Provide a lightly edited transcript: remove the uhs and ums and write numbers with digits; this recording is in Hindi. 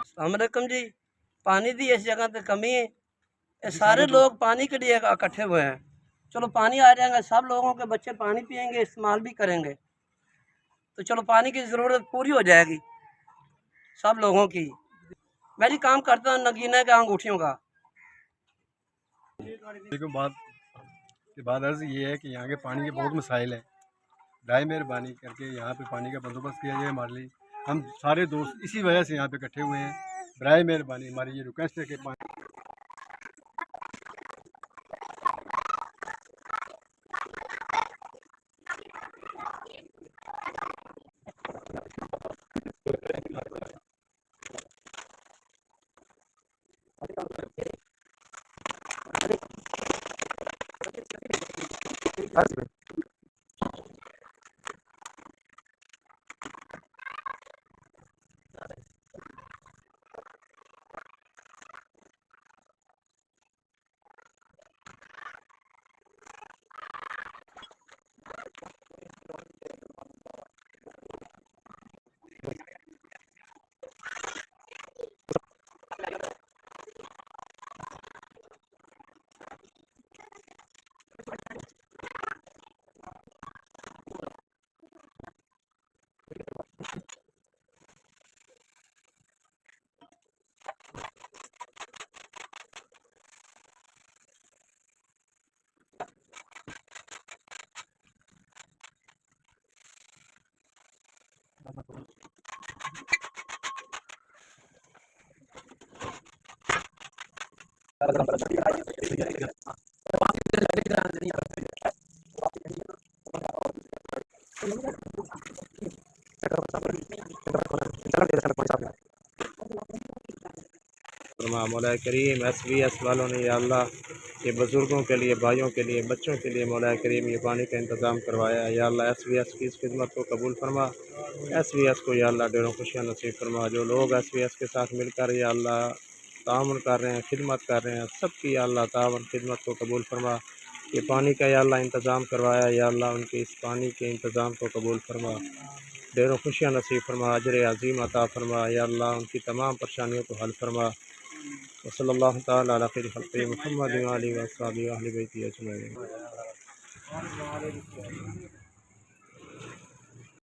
अस्सलाम वालेकुम जी। पानी की इस जगह पे कमी है, ये सारे लोग पानी के लिए इकट्ठे हुए हैं। चलो पानी आ जाएगा, सब लोगों के बच्चे पानी पियेंगे, इस्तेमाल भी करेंगे, तो चलो पानी की ज़रूरत पूरी हो जाएगी सब लोगों की। मैं जी काम करता हूँ नगीना का अंगूठियों का। देखो बात अर्ज़ ये है कि यहाँ के पानी के बहुत मसाइल हैं। बराए मेहरबानी करके यहाँ पे पानी का बंदोबस्त किया जाए हमारे लिए। हम सारे दोस्त इसी वजह से यहाँ पे इकट्ठे हुए हैं। बराए मेहरबानी हमारी ये रिक्वेस्ट है कि पानी मौला करीम SVS वालों ने या अल्लाह ये बुज़ुर्गों के लिए, भाइयों के लिए, बच्चों के लिए मौला करीम ये पानी का इंतज़ाम करवाया है। या अल्लाह SVS की इस खिदमत को कबूल फरमा। SVS को या अल्लाह ढेरों खुशियाँ नसीब फरमा। जो लोग SVS के साथ मिलकर या अल्लाह ताअवुन कर रहे हैं, खिदमत कर रहे हैं, सबकी या अल्लाह ताअवुन खिदमत को कबूल फरमा। ये पानी का या अल्लाह इंतज़ाम करवाया, या अल्लाह उनके इस पानी के इंतज़ाम को कबूल फरमा। ढेरों खुशियाँ नसीब फरमा, अजर अज़ीम अता फरमा। या अल्लाह उनकी तमाम परेशानियों को हल फरमा। वसल्लल्लाहु तआला अला खैरि खल्क़ि मुहम्मद व आलिहि व अस्हाबिहि व अहलि बैतिहि अजमईन।